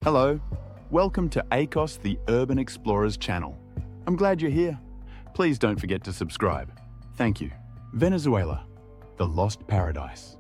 Hello, welcome to ACOS the Urban Explorers channel. I'm glad you're here. Please don't forget to subscribe. Thank you. Venezuela, the lost paradise,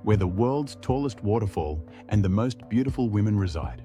where the world's tallest waterfall and the most beautiful women reside.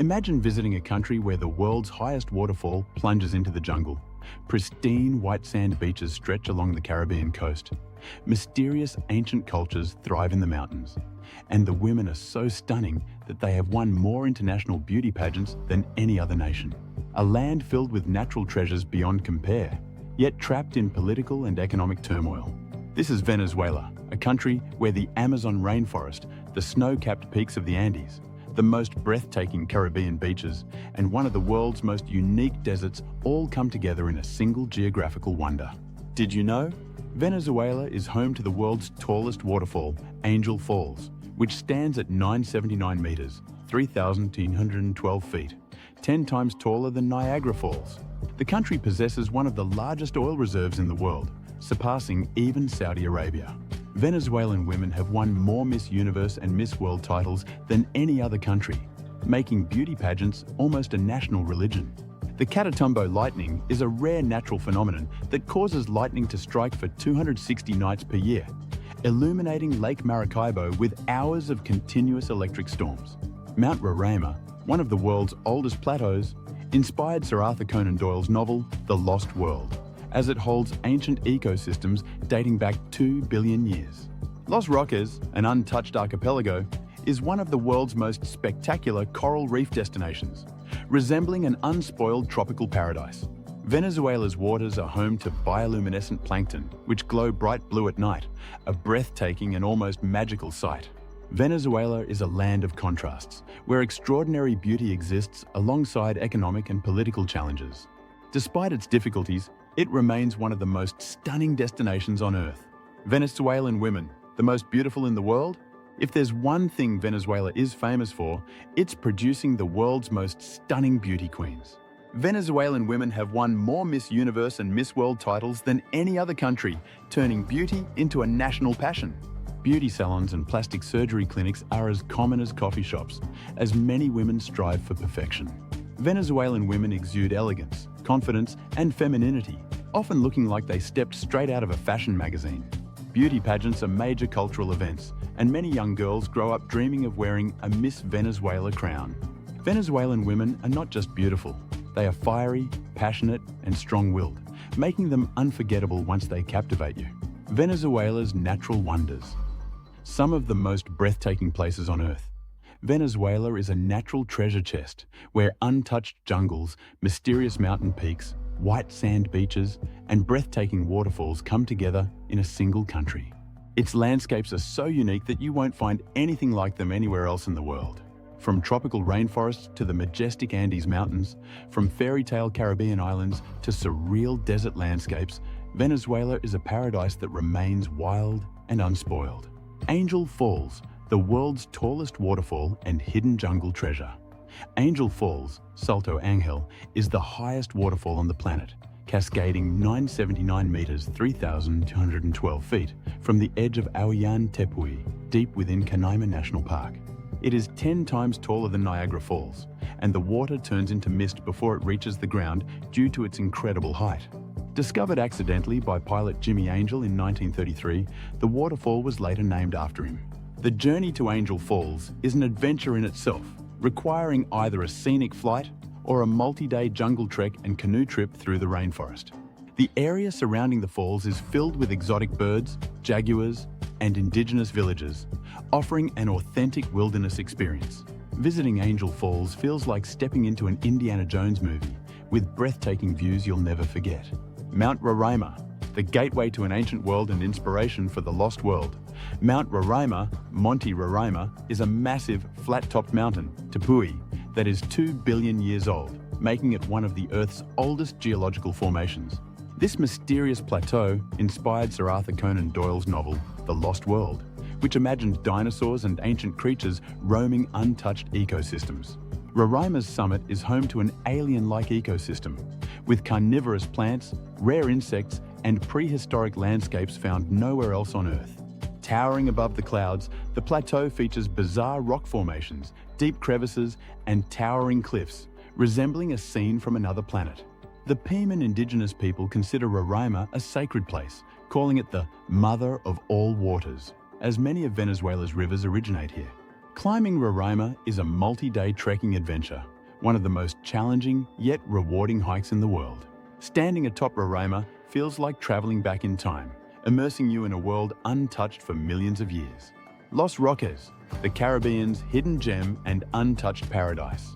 Imagine visiting a country where the world's highest waterfall plunges into the jungle. Pristine white sand beaches stretch along the Caribbean coast. Mysterious ancient cultures thrive in the mountains. And the women are so stunning that they have won more international beauty pageants than any other nation. A land filled with natural treasures beyond compare, yet trapped in political and economic turmoil. This is Venezuela, a country where the Amazon rainforest, the snow-capped peaks of the Andes, the most breathtaking Caribbean beaches, and one of the world's most unique deserts all come together in a single geographical wonder. Did you know? Venezuela is home to the world's tallest waterfall, Angel Falls, which stands at 979 meters, 3,212 feet, 10 times taller than Niagara Falls. The country possesses one of the largest oil reserves in the world, surpassing even Saudi Arabia. Venezuelan women have won more Miss Universe and Miss World titles than any other country, making beauty pageants almost a national religion. The Catatumbo Lightning is a rare natural phenomenon that causes lightning to strike for 260 nights per year, illuminating Lake Maracaibo with hours of continuous electric storms. Mount Roraima, one of the world's oldest plateaus, inspired Sir Arthur Conan Doyle's novel The Lost World, as it holds ancient ecosystems dating back 2 billion years. Los Roques, an untouched archipelago, is one of the world's most spectacular coral reef destinations, resembling an unspoiled tropical paradise. Venezuela's waters are home to bioluminescent plankton, which glow bright blue at night, a breathtaking and almost magical sight. Venezuela is a land of contrasts, where extraordinary beauty exists alongside economic and political challenges. Despite its difficulties, it remains one of the most stunning destinations on Earth. Venezuelan women, the most beautiful in the world? If there's one thing Venezuela is famous for, it's producing the world's most stunning beauty queens. Venezuelan women have won more Miss Universe and Miss World titles than any other country, turning beauty into a national passion. Beauty salons and plastic surgery clinics are as common as coffee shops, as many women strive for perfection. Venezuelan women exude elegance, confidence, and femininity, often looking like they stepped straight out of a fashion magazine. Beauty pageants are major cultural events, and many young girls grow up dreaming of wearing a Miss Venezuela crown. Venezuelan women are not just beautiful, they are fiery, passionate, and strong-willed, making them unforgettable once they captivate you. Venezuela's natural wonders. Some of the most breathtaking places on Earth. Venezuela is a natural treasure chest where untouched jungles, mysterious mountain peaks, white sand beaches, and breathtaking waterfalls come together in a single country. Its landscapes are so unique that you won't find anything like them anywhere else in the world. From tropical rainforests to the majestic Andes Mountains, from fairy tale Caribbean islands to surreal desert landscapes, Venezuela is a paradise that remains wild and unspoiled. Angel Falls, the world's tallest waterfall and hidden jungle treasure. Angel Falls, Salto Angel, is the highest waterfall on the planet, cascading 979 meters, 3,212 feet, from the edge of Auyan Tepuy, deep within Canaima National Park. It is 10 times taller than Niagara Falls, and the water turns into mist before it reaches the ground due to its incredible height. Discovered accidentally by pilot Jimmy Angel in 1933, the waterfall was later named after him. The journey to Angel Falls is an adventure in itself, requiring either a scenic flight or a multi-day jungle trek and canoe trip through the rainforest. The area surrounding the falls is filled with exotic birds, jaguars, and indigenous villages, offering an authentic wilderness experience. Visiting Angel Falls feels like stepping into an Indiana Jones movie, with breathtaking views you'll never forget. Mount Roraima, the gateway to an ancient world and inspiration for the lost world. Mount Roraima, Monte Roraima, is a massive, flat-topped mountain, Tepuy, that is 2 billion years old, making it one of the Earth's oldest geological formations. This mysterious plateau inspired Sir Arthur Conan Doyle's novel, The Lost World, which imagined dinosaurs and ancient creatures roaming untouched ecosystems. Roraima's summit is home to an alien-like ecosystem, with carnivorous plants, rare insects, and prehistoric landscapes found nowhere else on Earth. Towering above the clouds, the plateau features bizarre rock formations, deep crevices, and towering cliffs, resembling a scene from another planet. The Piman indigenous people consider Roraima a sacred place, calling it the Mother of all waters, as many of Venezuela's rivers originate here. Climbing Roraima is a multi-day trekking adventure, one of the most challenging yet rewarding hikes in the world. Standing atop Roraima feels like traveling back in time, immersing you in a world untouched for millions of years. Los Roques, the Caribbean's hidden gem and untouched paradise.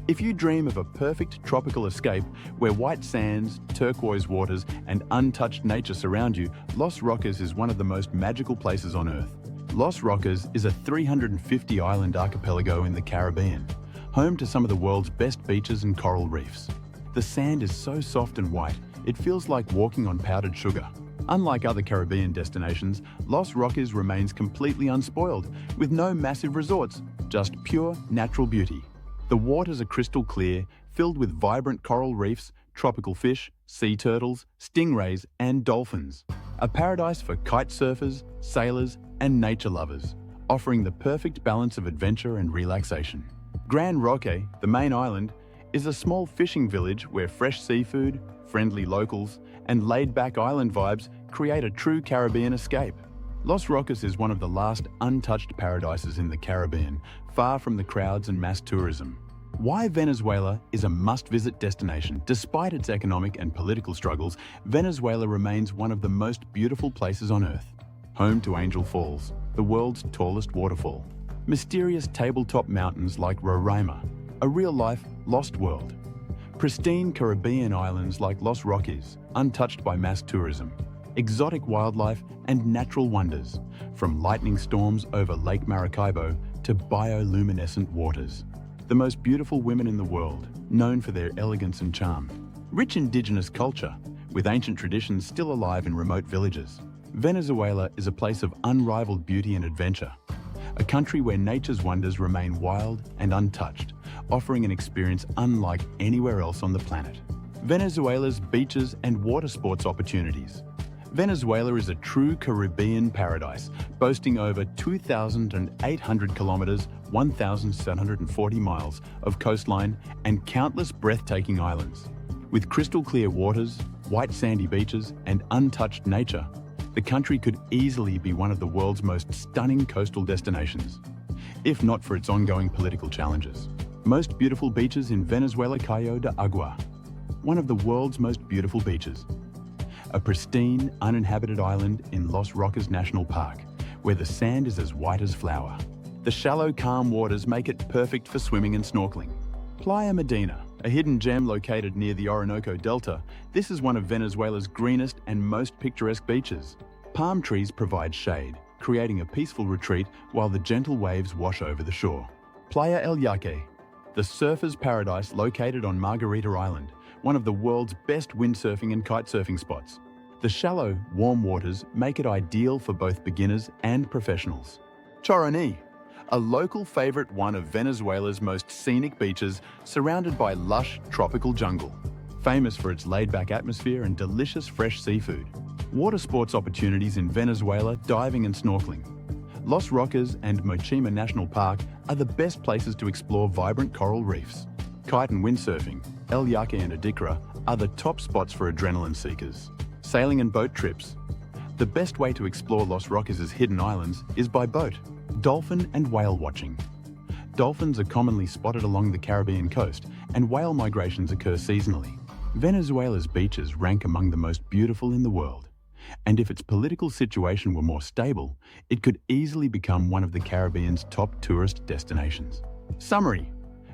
If you dream of a perfect tropical escape where white sands, turquoise waters, and untouched nature surround you, Los Roques is one of the most magical places on Earth. Los Roques is a 350-island archipelago in the Caribbean, home to some of the world's best beaches and coral reefs. The sand is so soft and white, it feels like walking on powdered sugar. Unlike other Caribbean destinations, Los Roques remains completely unspoiled, with no massive resorts, just pure natural beauty. The waters are crystal clear, filled with vibrant coral reefs, tropical fish, sea turtles, stingrays, and dolphins. A paradise for kite surfers, sailors, and nature lovers, offering the perfect balance of adventure and relaxation. Gran Roque, the main island, is a small fishing village where fresh seafood, friendly locals, and laid-back island vibes create a true Caribbean escape. Los Roques is one of the last untouched paradises in the Caribbean, far from the crowds and mass tourism. Why Venezuela is a must-visit destination. Despite its economic and political struggles, Venezuela remains one of the most beautiful places on Earth. Home to Angel Falls, the world's tallest waterfall. Mysterious tabletop mountains like Roraima, a real-life lost world. Pristine Caribbean islands like Los Roques, untouched by mass tourism. Exotic wildlife and natural wonders, from lightning storms over Lake Maracaibo to bioluminescent waters. The most beautiful women in the world, known for their elegance and charm. Rich indigenous culture, with ancient traditions still alive in remote villages. Venezuela is a place of unrivaled beauty and adventure. A country where nature's wonders remain wild and untouched, offering an experience unlike anywhere else on the planet. Venezuela's beaches and water sports opportunities. Venezuela is a true Caribbean paradise, boasting over 2,800 kilometers, 1,740 miles of coastline and countless breathtaking islands. With crystal clear waters, white sandy beaches, and untouched nature, the country could easily be one of the world's most stunning coastal destinations, if not for its ongoing political challenges. Most beautiful beaches in Venezuela. Cayo de Agua, one of the world's most beautiful beaches. A pristine, uninhabited island in Los Roques National Park, where the sand is as white as flour. The shallow, calm waters make it perfect for swimming and snorkeling. Playa Medina, a hidden gem located near the Orinoco Delta, this is one of Venezuela's greenest and most picturesque beaches. Palm trees provide shade, creating a peaceful retreat while the gentle waves wash over the shore. Playa El Yaque, the surfer's paradise located on Margarita Island, one of the world's best windsurfing and kitesurfing spots. The shallow, warm waters make it ideal for both beginners and professionals. Choroní, a local favorite, one of Venezuela's most scenic beaches, surrounded by lush tropical jungle. Famous for its laid-back atmosphere and delicious fresh seafood. Water sports opportunities in Venezuela, diving and snorkeling. Los Roques and Mochima National Park are the best places to explore vibrant coral reefs. Kite and windsurfing, El Yaque and Adicra are the top spots for adrenaline seekers. Sailing and boat trips. The best way to explore Los Roques' hidden islands is by boat. Dolphin and whale watching. Dolphins are commonly spotted along the Caribbean coast, and whale migrations occur seasonally. Venezuela's beaches rank among the most beautiful in the world, and if its political situation were more stable, it could easily become one of the Caribbean's top tourist destinations. Summary: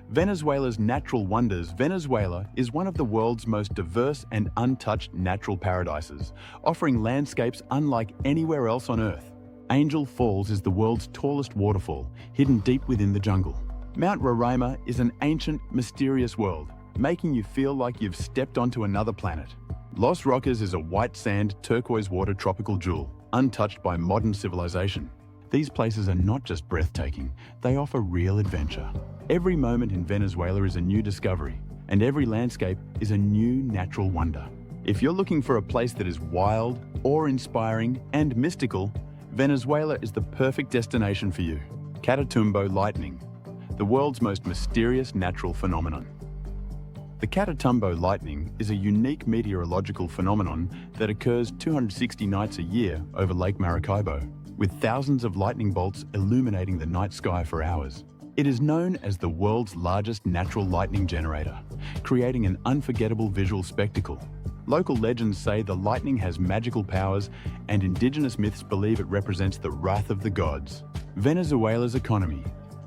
Venezuela's natural wonders. Venezuela is one of the world's most diverse and untouched natural paradises, offering landscapes unlike anywhere else on Earth. Angel Falls is the world's tallest waterfall, hidden deep within the jungle. Mount Roraima is an ancient, mysterious world, making you feel like you've stepped onto another planet. Los Roques is a white sand, turquoise water tropical jewel, untouched by modern civilization. These places are not just breathtaking, they offer real adventure. Every moment in Venezuela is a new discovery, and every landscape is a new natural wonder. If you're looking for a place that is wild, awe-inspiring, and mystical, Venezuela is the perfect destination for you. Catatumbo Lightning, the world's most mysterious natural phenomenon. The Catatumbo Lightning is a unique meteorological phenomenon that occurs 260 nights a year over Lake Maracaibo, with thousands of lightning bolts illuminating the night sky for hours. It is known as the world's largest natural lightning generator, creating an unforgettable visual spectacle. Local legends say the lightning has magical powers, and indigenous myths believe it represents the wrath of the gods. Venezuela's economy.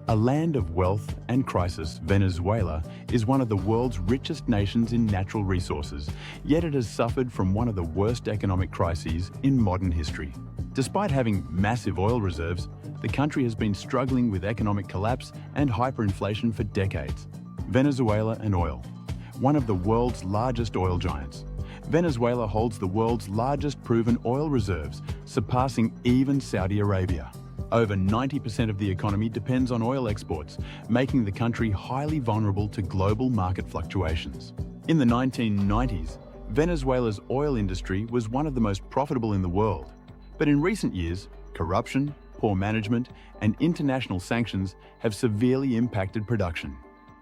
A land of wealth and crisis, Venezuela is one of the world's richest nations in natural resources, yet it has suffered from one of the worst economic crises in modern history. Despite having massive oil reserves, the country has been struggling with economic collapse and hyperinflation for decades. Venezuela and oil. One of the world's largest oil giants, Venezuela holds the world's largest proven oil reserves, surpassing even Saudi Arabia. Over 90% of the economy depends on oil exports, making the country highly vulnerable to global market fluctuations. In the 1990s, Venezuela's oil industry was one of the most profitable in the world. But in recent years, corruption, poor management, and international sanctions have severely impacted production.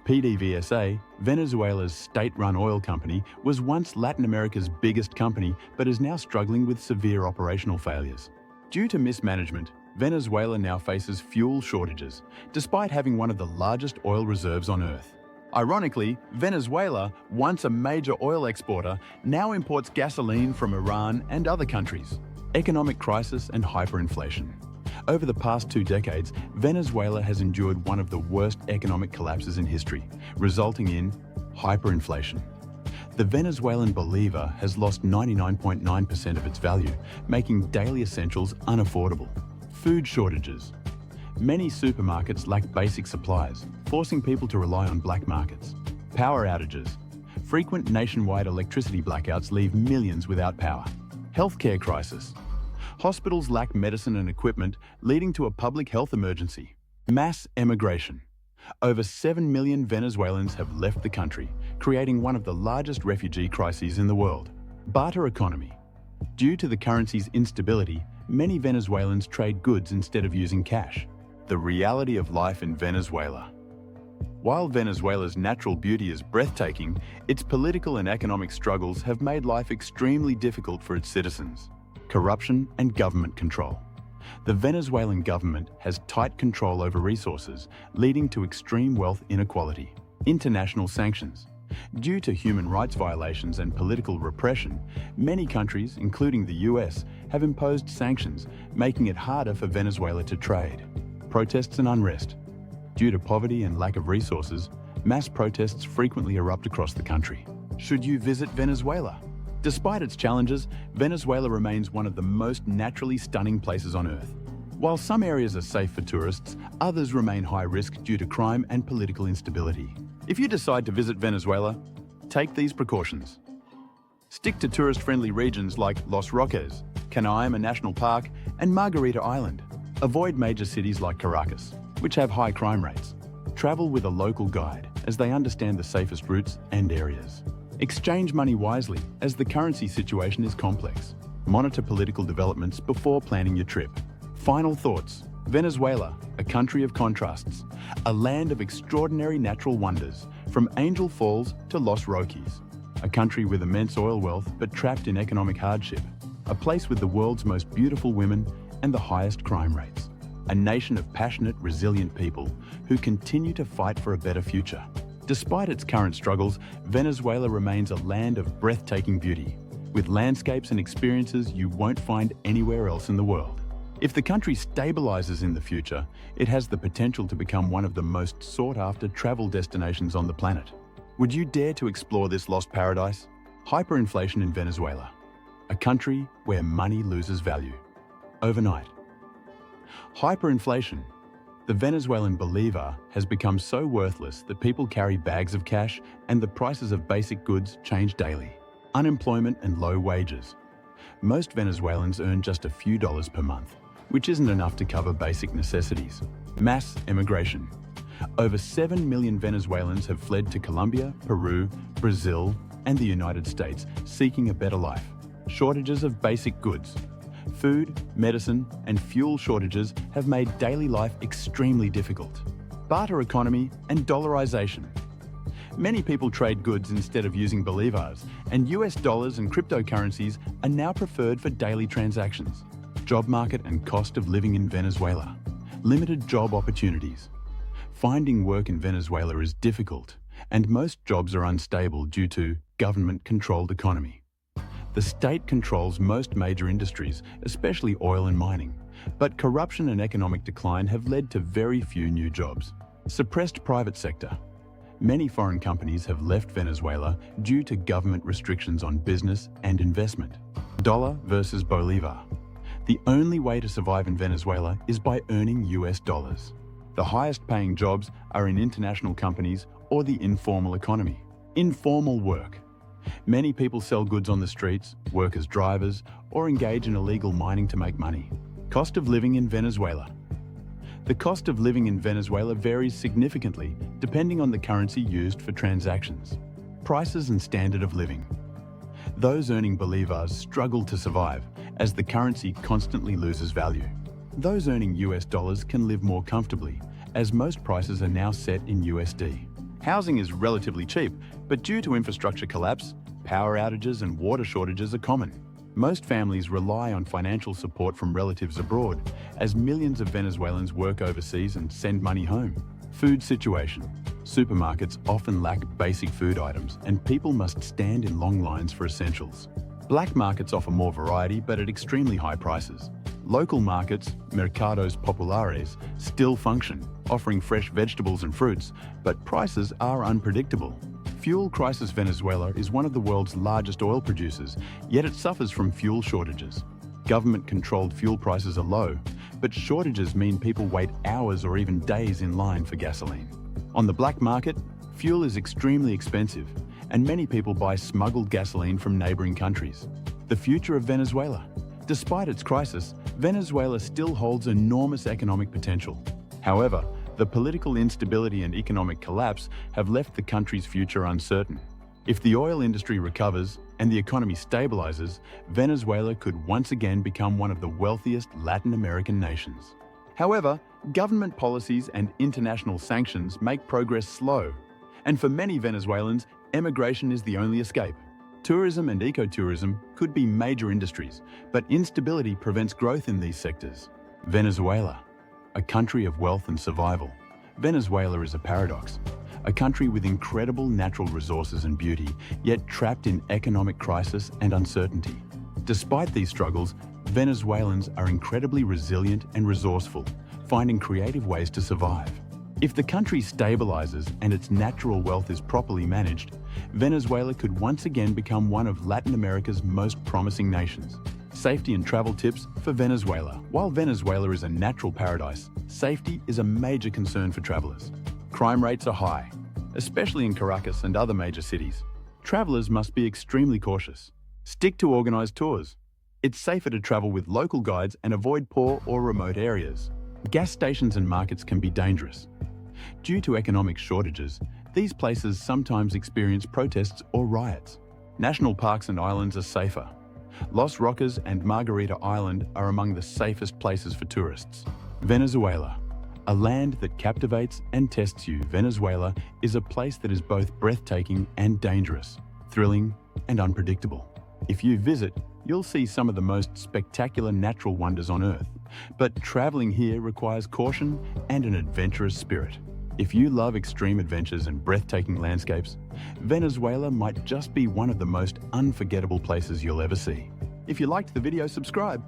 PDVSA, Venezuela's state-run oil company, was once Latin America's biggest company but is now struggling with severe operational failures. Due to mismanagement, Venezuela now faces fuel shortages, despite having one of the largest oil reserves on Earth. Ironically, Venezuela, once a major oil exporter, now imports gasoline from Iran and other countries. Economic crisis and hyperinflation. Over the past 2 decades, Venezuela has endured one of the worst economic collapses in history, resulting in hyperinflation. The Venezuelan bolivar has lost 99.9% of its value, making daily essentials unaffordable. Food shortages. Many supermarkets lack basic supplies, forcing people to rely on black markets. Power outages. Frequent nationwide electricity blackouts leave millions without power. Healthcare crisis. Hospitals lack medicine and equipment, leading to a public health emergency. Mass emigration. Over 7 million Venezuelans have left the country, creating one of the largest refugee crises in the world. Barter economy. Due to the currency's instability, many Venezuelans trade goods instead of using cash. The reality of life in Venezuela. While Venezuela's natural beauty is breathtaking, its political and economic struggles have made life extremely difficult for its citizens. Corruption and government control. The Venezuelan government has tight control over resources, leading to extreme wealth inequality. International sanctions. Due to human rights violations and political repression, many countries, including the US, have imposed sanctions, making it harder for Venezuela to trade. Protests and unrest. Due to poverty and lack of resources, mass protests frequently erupt across the country. Should you visit Venezuela? Despite its challenges, Venezuela remains one of the most naturally stunning places on Earth. While some areas are safe for tourists, others remain high risk due to crime and political instability. If you decide to visit Venezuela, take these precautions. Stick to tourist-friendly regions like Los Roques, Canaima National Park, and Margarita Island. Avoid major cities like Caracas, which have high crime rates. Travel with a local guide, as they understand the safest routes and areas. Exchange money wisely, as the currency situation is complex. Monitor political developments before planning your trip. Final thoughts. Venezuela, a country of contrasts, a land of extraordinary natural wonders, from Angel Falls to Los Roques, a country with immense oil wealth but trapped in economic hardship, a place with the world's most beautiful women and the highest crime rates, a nation of passionate, resilient people who continue to fight for a better future. Despite its current struggles, Venezuela remains a land of breathtaking beauty, with landscapes and experiences you won't find anywhere else in the world. If the country stabilizes in the future, it has the potential to become one of the most sought-after travel destinations on the planet. Would you dare to explore this lost paradise? Hyperinflation in Venezuela, a country where money loses value overnight. Hyperinflation. The Venezuelan bolivar has become so worthless that people carry bags of cash and the prices of basic goods change daily. Unemployment and low wages. Most Venezuelans earn just a few dollars per month, which isn't enough to cover basic necessities. Mass emigration. Over 7 million Venezuelans have fled to Colombia, Peru, Brazil, and the United States, seeking a better life. Shortages of basic goods. Food, medicine, and fuel shortages have made daily life extremely difficult. Barter economy and dollarization. Many people trade goods instead of using bolivars, and US dollars and cryptocurrencies are now preferred for daily transactions. Job market and cost of living in Venezuela. Limited job opportunities. Finding work in Venezuela is difficult, and most jobs are unstable due to government-controlled economy. The state controls most major industries, especially oil and mining, but corruption and economic decline have led to very few new jobs. Suppressed private sector. Many foreign companies have left Venezuela due to government restrictions on business and investment. Dollar versus bolivar. The only way to survive in Venezuela is by earning US dollars. The highest paying jobs are in international companies or the informal economy. Informal work. Many people sell goods on the streets, work as drivers, or engage in illegal mining to make money. Cost of living in Venezuela. The cost of living in Venezuela varies significantly depending on the currency used for transactions. Prices and standard of living. Those earning bolivars struggle to survive as the currency constantly loses value. Those earning US dollars can live more comfortably as most prices are now set in USD. Housing is relatively cheap, but due to infrastructure collapse, power outages and water shortages are common. Most families rely on financial support from relatives abroad, as millions of Venezuelans work overseas and send money home. Food situation. Supermarkets often lack basic food items, and people must stand in long lines for essentials. Black markets offer more variety, but at extremely high prices. Local markets, mercados populares, still function, offering fresh vegetables and fruits, but prices are unpredictable. Fuel crisis. Venezuela is one of the world's largest oil producers, yet it suffers from fuel shortages. Government-controlled fuel prices are low, but shortages mean people wait hours or even days in line for gasoline. On the black market, fuel is extremely expensive, and many people buy smuggled gasoline from neighboring countries. The future of Venezuela. Despite its crisis, Venezuela still holds enormous economic potential. However, the political instability and economic collapse have left the country's future uncertain. If the oil industry recovers and the economy stabilizes, Venezuela could once again become one of the wealthiest Latin American nations. However, government policies and international sanctions make progress slow, and for many Venezuelans, emigration is the only escape. Tourism and ecotourism could be major industries, but instability prevents growth in these sectors. Venezuela, a country of wealth and survival. Venezuela is a paradox, a country with incredible natural resources and beauty, yet trapped in economic crisis and uncertainty. Despite these struggles, Venezuelans are incredibly resilient and resourceful, finding creative ways to survive. If the country stabilizes and its natural wealth is properly managed, Venezuela could once again become one of Latin America's most promising nations. Safety and travel tips for Venezuela. While Venezuela is a natural paradise, safety is a major concern for travelers. Crime rates are high, especially in Caracas and other major cities. Travelers must be extremely cautious. Stick to organized tours. It's safer to travel with local guides and avoid poor or remote areas. Gas stations and markets can be dangerous. Due to economic shortages, these places sometimes experience protests or riots. National parks and islands are safer. Los Roques and Margarita Island are among the safest places for tourists. Venezuela, a land that captivates and tests you. Venezuela is a place that is both breathtaking and dangerous, thrilling and unpredictable. If you visit, you'll see some of the most spectacular natural wonders on Earth, but traveling here requires caution and an adventurous spirit. If you love extreme adventures and breathtaking landscapes, Venezuela might just be one of the most unforgettable places you'll ever see. If you liked the video, subscribe.